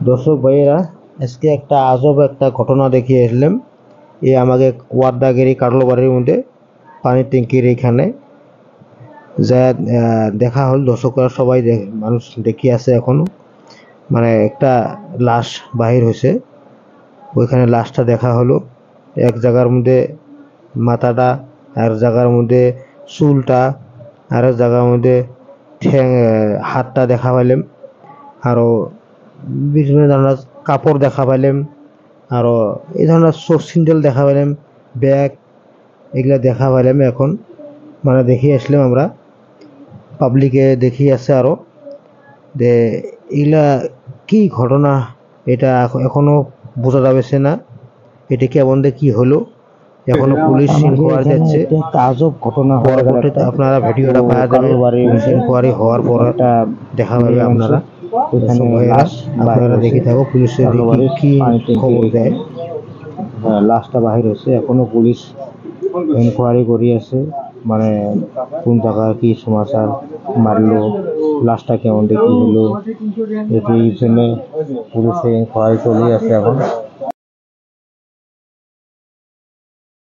দর্শক ভাইয়েরা, আজকে একটা আজব একটা ঘটনা দেখিয়ে এলাম। এই আমাকে ওয়ার্দাগিরি কাটলো বাড়ির মধ্যে পানির ট্যাঙ্কির এখানে যা দেখা হল। দর্শকরা সবাই মানুষ দেখি আছে এখনো, মানে একটা লাশ বাহির হয়েছে। ওইখানে লাশটা দেখা হলো, এক জায়গার মধ্যে মাথাটা, আর জায়গার মধ্যে চুলটা, আর এক জায়গার মধ্যে ঠ্যাং, হাতটা দেখা পাইলাম। আরো বিভিন্ন ধরনের কাপড় দেখা পাইলাম, আরো এই ধরনের চোখ সিন্ডেল দেখা পাইলাম, ব্যাগ, এগুলা দেখা পাইলাম। এখন মানে দেখি আসলাম আমরা, পাবলিকে দেখি আছে আরো যে এগুলা কি ঘটনা, এটা এখনো বোঝা যাচ্ছে না এটা কেমন কি হলো। এখনো পুলিশ ইনকোয়ারি যাচ্ছে, আজব ঘটনা পরবর্তীতে আপনারা ভিডিওটা পাওয়া যাবে। পুলিশ ইনকোয়ারি হওয়ার পর দেখা পাবে আপনারা। আপনারা দেখে থাকো পুলিশের কি খবর দেয়। লাশটা বাহির হয়েছে, এখনো পুলিশ ইনকোয়ারি করি আছে, মানে কোন জায়গায় কি সমাচার মারলো, লাশটা কেমন দেখি হলো, এটি জন্য পুলিশের ইনকোয়ারি চলে আছে এখন।